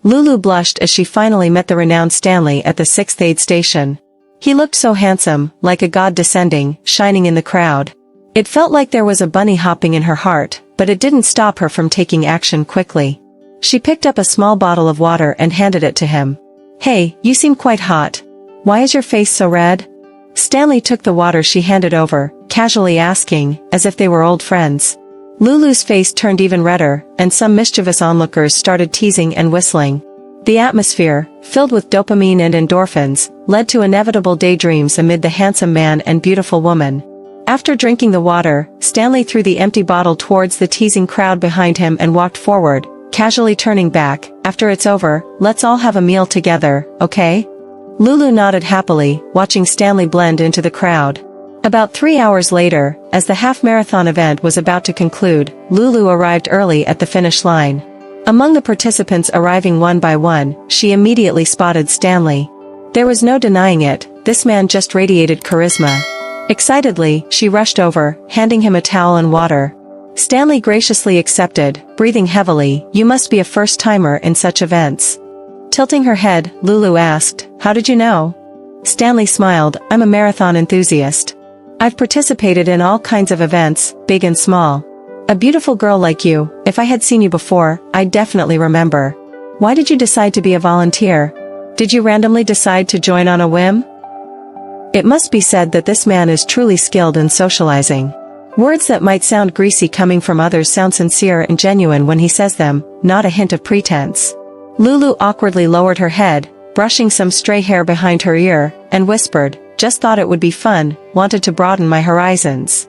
Lulu blushed as she finally met the renowned Stanley at the 6th aid station. He looked so handsome, like a god descending, shining in the crowd. It felt like there was a bunny hopping in her heart, but it didn't stop her from taking action quickly. She picked up a small bottle of water and handed it to him. "Hey, you seem quite hot. Why is your face so red?" Stanley took the water she handed over, casually asking, as if they were old friends. Lulu's face turned even redder, and some mischievous onlookers started teasing and whistling. The atmosphere, filled with dopamine and endorphins, led to inevitable daydreams amid the handsome man and beautiful woman. After drinking the water, Stanley threw the empty bottle towards the teasing crowd behind him and walked forward, casually turning back. "After it's over, let's all have a meal together, okay?" Lulu nodded happily, watching Stanley blend into the crowd. About 3 hours later, as the half-marathon event was about to conclude, Lulu arrived early at the finish line. Among the participants arriving one by one, she immediately spotted Stanley. There was no denying it, this man just radiated charisma. Excitedly, she rushed over, handing him a towel and water. Stanley graciously accepted, breathing heavily. "You must be a first-timer in such events." Tilting her head, Lulu asked, "How did you know?" Stanley smiled, "I'm a marathon enthusiast. I've participated in all kinds of events, big and small. A beautiful girl like you, if I had seen you before, I'd definitely remember. Why did you decide to be a volunteer? Did you randomly decide to join on a whim?" It must be said that this man is truly skilled in socializing. Words that might sound greasy coming from others sound sincere and genuine when he says them, not a hint of pretense. Lulu awkwardly lowered her head, brushing some stray hair behind her ear, and whispered, "Just thought it would be fun, wanted to broaden my horizons."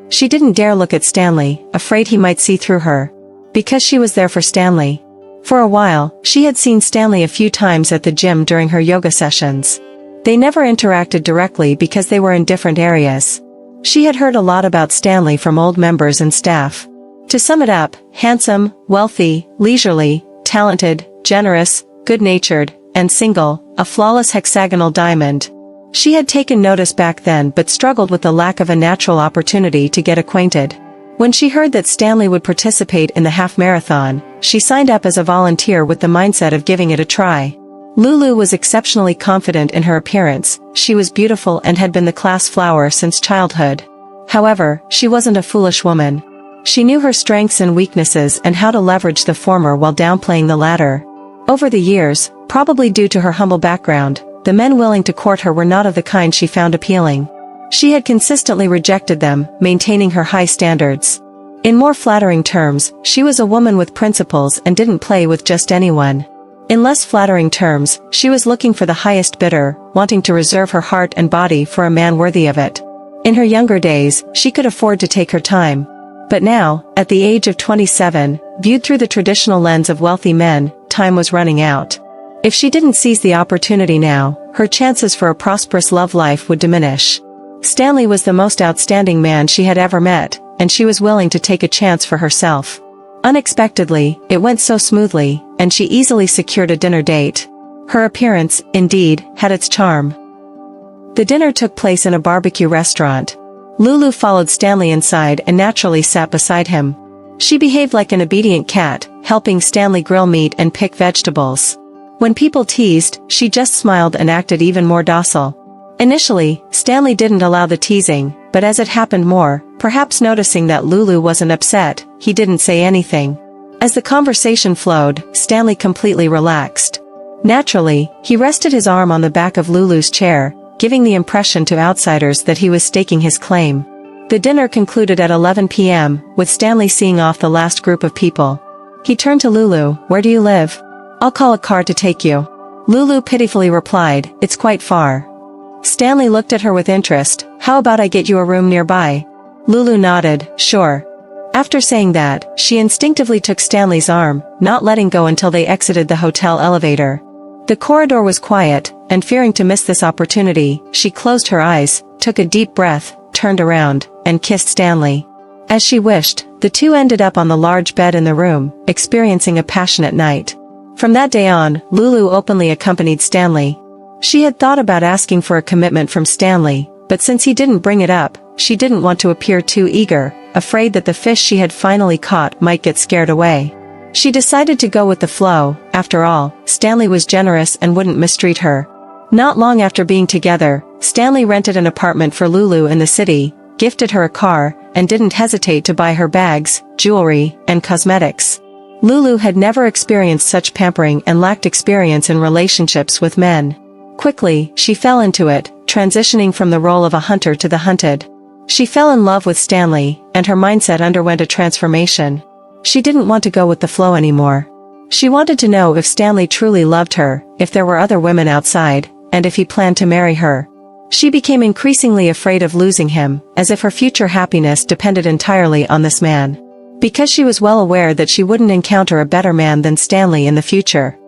She didn't dare look at Stanley, afraid he might see through her. Because she was there for Stanley. For a while, she had seen Stanley a few times at the gym during her yoga sessions. They never interacted directly because they were in different areas. She had heard a lot about Stanley from old members and staff. To sum it up, handsome, wealthy, leisurely, talented, generous, good-natured, and single, a flawless hexagonal diamond. She had taken notice back then but struggled with the lack of a natural opportunity to get acquainted. When she heard that Stanley would participate in the half-marathon, she signed up as a volunteer with the mindset of giving it a try. Lulu was exceptionally confident in her appearance, she was beautiful and had been the class flower since childhood. However, she wasn't a foolish woman. She knew her strengths and weaknesses and how to leverage the former while downplaying the latter. Over the years, probably due to her humble background, the men willing to court her were not of the kind she found appealing. She had consistently rejected them, maintaining her high standards. In more flattering terms, she was a woman with principles and didn't play with just anyone. In less flattering terms, she was looking for the highest bidder, wanting to reserve her heart and body for a man worthy of it. In her younger days, she could afford to take her time. But now, at the age of 27, viewed through the traditional lens of wealthy men, time was running out. If she didn't seize the opportunity now, her chances for a prosperous love life would diminish. Stanley was the most outstanding man she had ever met, and she was willing to take a chance for herself. Unexpectedly, it went so smoothly, and she easily secured a dinner date. Her appearance, indeed, had its charm. The dinner took place in a barbecue restaurant. Lulu followed Stanley inside and naturally sat beside him. She behaved like an obedient cat, helping Stanley grill meat and pick vegetables. When people teased, she just smiled and acted even more docile. Initially, Stanley didn't allow the teasing, but as it happened more, perhaps noticing that Lulu wasn't upset, he didn't say anything. As the conversation flowed, Stanley completely relaxed. Naturally, he rested his arm on the back of Lulu's chair, giving the impression to outsiders that he was staking his claim. The dinner concluded at 11 p.m., with Stanley seeing off the last group of people. He turned to Lulu, "Where do you live? I'll call a car to take you." Lulu pitifully replied, "It's quite far." Stanley looked at her with interest, "How about I get you a room nearby?" Lulu nodded, "Sure." After saying that, she instinctively took Stanley's arm, not letting go until they exited the hotel elevator. The corridor was quiet, and fearing to miss this opportunity, she closed her eyes, took a deep breath, turned around, and kissed Stanley. As she wished, the two ended up on the large bed in the room, experiencing a passionate night. From that day on, Lulu openly accompanied Stanley. She had thought about asking for a commitment from Stanley, but since he didn't bring it up, she didn't want to appear too eager, afraid that the fish she had finally caught might get scared away. She decided to go with the flow. After all, Stanley was generous and wouldn't mistreat her. Not long after being together, Stanley rented an apartment for Lulu in the city, gifted her a car, and didn't hesitate to buy her bags, jewelry, and cosmetics. Lulu had never experienced such pampering and lacked experience in relationships with men. Quickly, she fell into it, transitioning from the role of a hunter to the hunted. She fell in love with Stanley, and her mindset underwent a transformation. She didn't want to go with the flow anymore. She wanted to know if Stanley truly loved her, if there were other women outside, and if he planned to marry her. She became increasingly afraid of losing him, as if her future happiness depended entirely on this man. Because she was well aware that she wouldn't encounter a better man than Stanley in the future.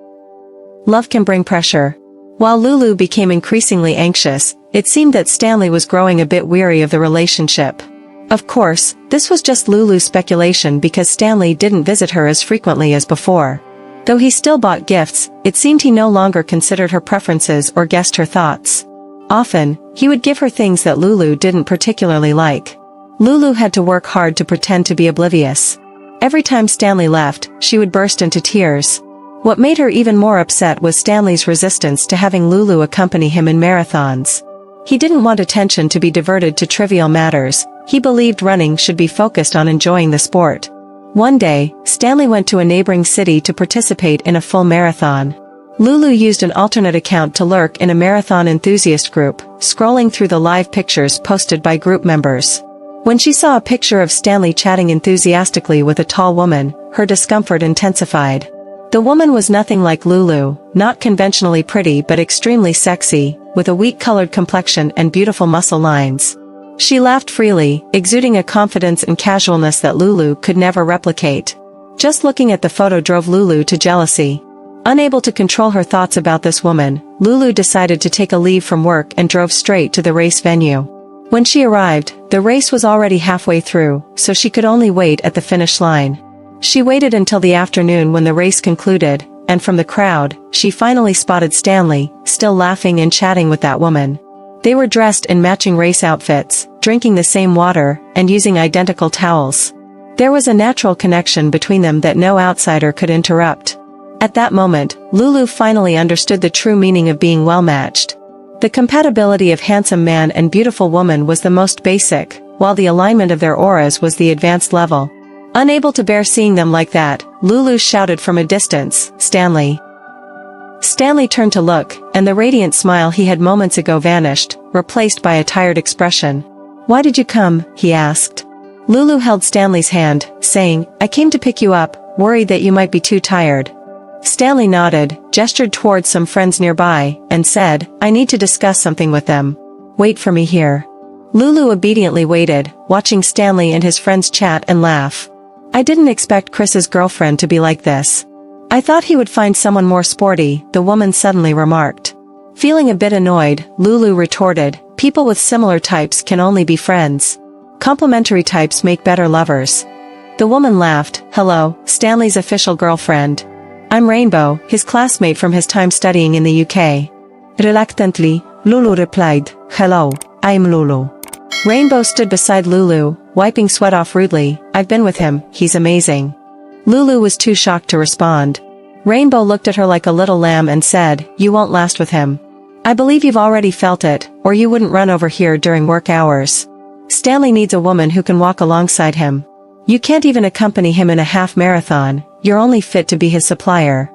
Love can bring pressure. While Lulu became increasingly anxious, it seemed that Stanley was growing a bit weary of the relationship. Of course, this was just Lulu's speculation because Stanley didn't visit her as frequently as before. Though he still bought gifts, it seemed he no longer considered her preferences or guessed her thoughts. Often, he would give her things that Lulu didn't particularly like. Lulu had to work hard to pretend to be oblivious. Every time Stanley left, she would burst into tears. What made her even more upset was Stanley's resistance to having Lulu accompany him in marathons. He didn't want attention to be diverted to trivial matters. He believed running should be focused on enjoying the sport. One day, Stanley went to a neighboring city to participate in a full marathon. Lulu used an alternate account to lurk in a marathon enthusiast group, scrolling through the live pictures posted by group members. When she saw a picture of Stanley chatting enthusiastically with a tall woman, her discomfort intensified. The woman was nothing like Lulu, not conventionally pretty but extremely sexy, with a wheat-colored complexion and beautiful muscle lines. She laughed freely, exuding a confidence and casualness that Lulu could never replicate. Just looking at the photo drove Lulu to jealousy. Unable to control her thoughts about this woman, Lulu decided to take a leave from work and drove straight to the race venue. When she arrived, the race was already halfway through, so she could only wait at the finish line. She waited until the afternoon when the race concluded, and from the crowd, she finally spotted Stanley, still laughing and chatting with that woman. They were dressed in matching race outfits, drinking the same water, and using identical towels. There was a natural connection between them that no outsider could interrupt. At that moment, Lulu finally understood the true meaning of being well-matched. The compatibility of handsome man and beautiful woman was the most basic, while the alignment of their auras was the advanced level. Unable to bear seeing them like that, Lulu shouted from a distance, "Stanley!" Stanley turned to look, and the radiant smile he had moments ago vanished, replaced by a tired expression. "Why did you come?" he asked. Lulu held Stanley's hand, saying, "I came to pick you up, worried that you might be too tired." Stanley nodded, gestured towards some friends nearby, and said, "I need to discuss something with them. Wait for me here." Lulu obediently waited, watching Stanley and his friends chat and laugh. "I didn't expect Chris's girlfriend to be like this. I thought he would find someone more sporty," the woman suddenly remarked. Feeling a bit annoyed, Lulu retorted, "People with similar types can only be friends. Complementary types make better lovers." The woman laughed, "Hello, Stanley's official girlfriend. I'm Rainbow, his classmate from his time studying in the UK." Reluctantly, Lulu replied, "Hello, I'm Lulu." Rainbow stood beside Lulu, wiping sweat off rudely. "I've been with him, he's amazing." Lulu was too shocked to respond. Rainbow looked at her like a little lamb and said, "You won't last with him. I believe you've already felt it, or you wouldn't run over here during work hours. Stanley needs a woman who can walk alongside him. You can't even accompany him in a half marathon, you're only fit to be his supplier."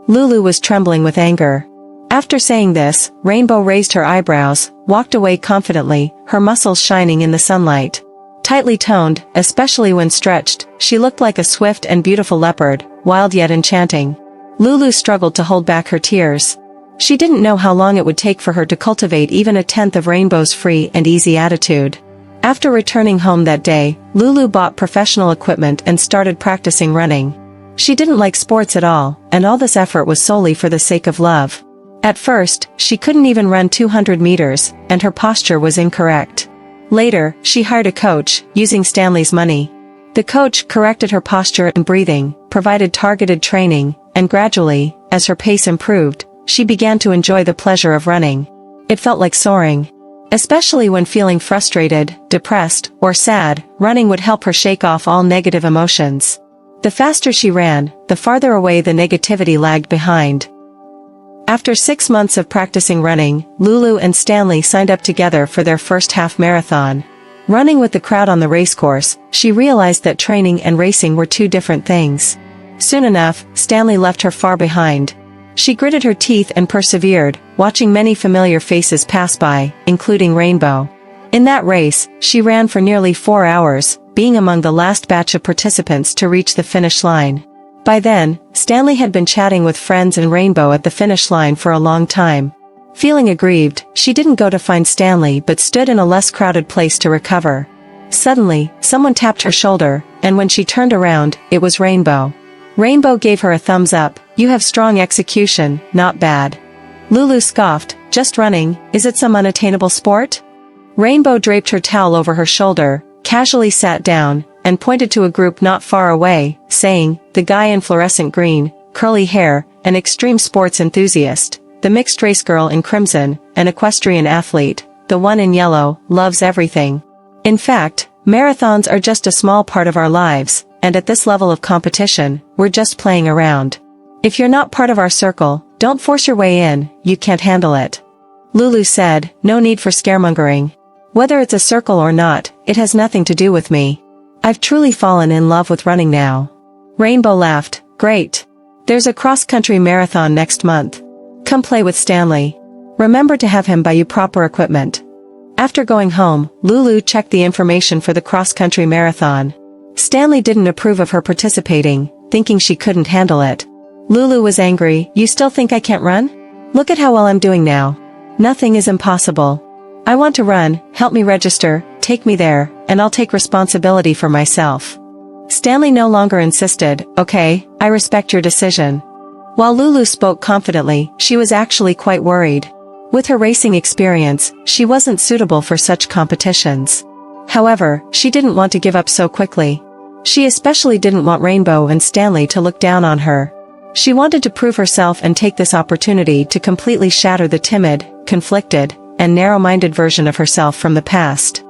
Lulu was trembling with anger. After saying this, Rainbow raised her eyebrows, walked away confidently, her muscles shining in the sunlight. Tightly toned, especially when stretched, she looked like a swift and beautiful leopard, wild yet enchanting. Lulu struggled to hold back her tears. She didn't know how long it would take for her to cultivate even a tenth of Rainbow's free and easy attitude. After returning home that day, Lulu bought professional equipment and started practicing running. She didn't like sports at all, and all this effort was solely for the sake of love. At first, she couldn't even run 200 meters, and her posture was incorrect. Later, she hired a coach, using Stanley's money. The coach corrected her posture and breathing, provided targeted training, and gradually, as her pace improved, she began to enjoy the pleasure of running. It felt like soaring. Especially when feeling frustrated, depressed, or sad, running would help her shake off all negative emotions. The faster she ran, the farther away the negativity lagged behind. After 6 months of practicing running, Lulu and Stanley signed up together for their first half marathon. Running with the crowd on the racecourse, she realized that training and racing were two different things. Soon enough, Stanley left her far behind. She gritted her teeth and persevered, watching many familiar faces pass by, including Rainbow. In that race, she ran for nearly 4 hours, being among the last batch of participants to reach the finish line. By then, Stanley had been chatting with friends and Rainbow at the finish line for a long time. Feeling aggrieved, she didn't go to find Stanley but stood in a less crowded place to recover. Suddenly, someone tapped her shoulder, and when she turned around, it was Rainbow. Rainbow gave her a thumbs up. "You have strong execution, not bad." Lulu scoffed, "Just running, is it some unattainable sport?" Rainbow draped her towel over her shoulder, casually sat down, and pointed to a group not far away, saying, "The guy in fluorescent green, curly hair, an extreme sports enthusiast, the mixed race girl in crimson, an equestrian athlete, the one in yellow, loves everything." In fact, marathons are just a small part of our lives, and at this level of competition, we're just playing around. If you're not part of our circle, don't force your way in, you can't handle it. Lulu said, "No need for scaremongering. Whether it's a circle or not, it has nothing to do with me. I've truly fallen in love with running now." Rainbow laughed, "Great. There's a cross-country marathon next month. Come play with Stanley. Remember to have him buy you proper equipment." After going home, Lulu checked the information for the cross-country marathon. Stanley didn't approve of her participating, thinking she couldn't handle it. Lulu was angry. "You still think I can't run? Look at how well I'm doing now. Nothing is impossible. I want to run, help me register, take me there, and I'll take responsibility for myself." Stanley no longer insisted, "Okay, I respect your decision." While Lulu spoke confidently, she was actually quite worried. With her racing experience, she wasn't suitable for such competitions. However, she didn't want to give up so quickly. She especially didn't want Rainbow and Stanley to look down on her. She wanted to prove herself and take this opportunity to completely shatter the timid, conflicted, and narrow-minded version of herself from the past.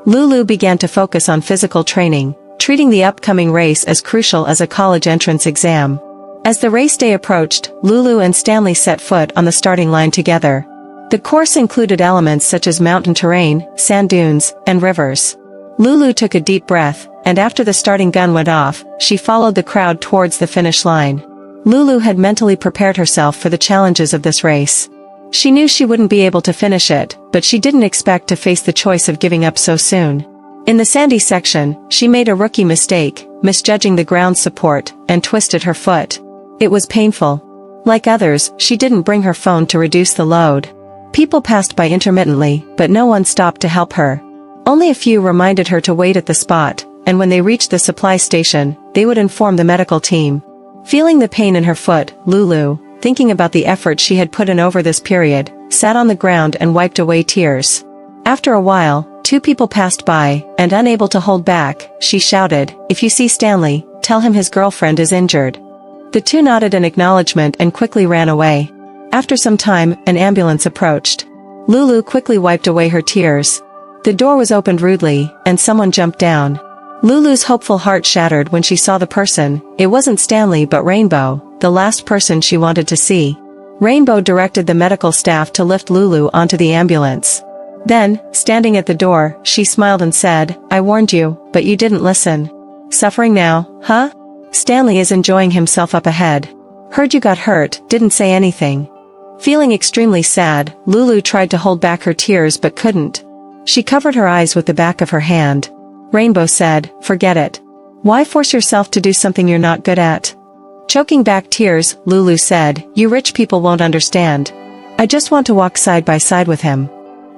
Lulu began to focus on physical training, treating the upcoming race as crucial as a college entrance exam. As the race day approached, Lulu and Stanley set foot on the starting line together. The course included elements such as mountain terrain, sand dunes, and rivers. Lulu took a deep breath, and after the starting gun went off, she followed the crowd towards the finish line. Lulu had mentally prepared herself for the challenges of this race. She knew she wouldn't be able to finish it, but she didn't expect to face the choice of giving up so soon. In the sandy section, she made a rookie mistake, misjudging the ground support, and twisted her foot. It was painful. Like others, she didn't bring her phone to reduce the load. People passed by intermittently, but no one stopped to help her. Only a few reminded her to wait at the spot, and when they reached the supply station, they would inform the medical team. Feeling the pain in her foot, Lulu, thinking about the effort she had put in over this period, sat on the ground and wiped away tears. After a while, 2 people passed by, and unable to hold back, she shouted, "If you see Stanley, tell him his girlfriend is injured." The 2 nodded in acknowledgement and quickly ran away. After some time, an ambulance approached. Lulu quickly wiped away her tears. The door was opened rudely, and someone jumped down. Lulu's hopeful heart shattered when she saw the person. It wasn't Stanley but Rainbow, the last person she wanted to see. Rainbow directed the medical staff to lift Lulu onto the ambulance. Then, standing at the door, she smiled and said, "I warned you, but you didn't listen. Suffering now, huh? Stanley is enjoying himself up ahead. Heard you got hurt, didn't say anything." Feeling extremely sad, Lulu tried to hold back her tears but couldn't. She covered her eyes with the back of her hand. Rainbow said, "Forget it. Why force yourself to do something you're not good at?" Choking back tears, Lulu said, "You rich people won't understand. I just want to walk side by side with him."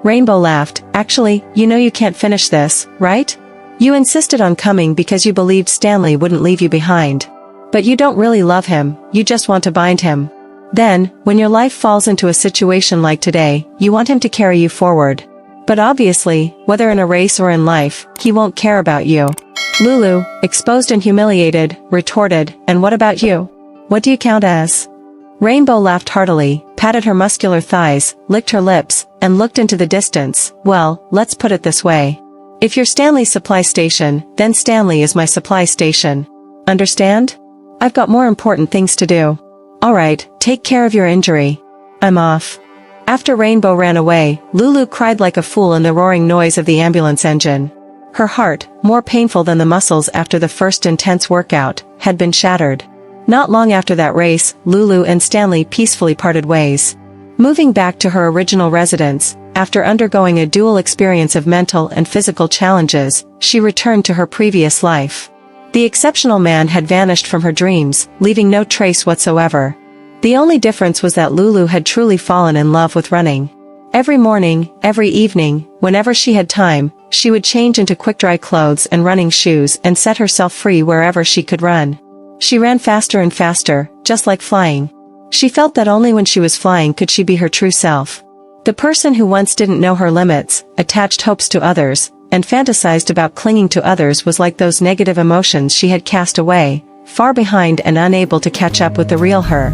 Rainbow laughed, "Actually, you know you can't finish this, right? You insisted on coming because you believed Stanley wouldn't leave you behind. But you don't really love him, you just want to bind him. Then, when your life falls into a situation like today, you want him to carry you forward. But obviously, whether in a race or in life, he won't care about you." Lulu, exposed and humiliated, retorted, "And what about you? What do you count as?" Rainbow laughed heartily, patted her muscular thighs, licked her lips, and looked into the distance. "Well, let's put it this way. If you're Stanley's supply station, then Stanley is my supply station. Understand? I've got more important things to do. Alright, take care of your injury. I'm off. After Rainbow ran away, Lulu cried like a fool in the roaring noise of the ambulance engine. Her heart, more painful than the muscles after the first intense workout, had been shattered. Not long after that race, Lulu and Stanley peacefully parted ways. Moving back to her original residence, after undergoing a dual experience of mental and physical challenges, she returned to her previous life. The exceptional man had vanished from her dreams, leaving no trace whatsoever. The only difference was that Lulu had truly fallen in love with running. Every morning, every evening, whenever she had time, she would change into quick-dry clothes and running shoes and set herself free wherever she could run. She ran faster and faster, just like flying. She felt that only when she was flying could she be her true self. The person who once didn't know her limits, attached hopes to others, and fantasized about clinging to others was like those negative emotions she had cast away, far behind and unable to catch up with the real her.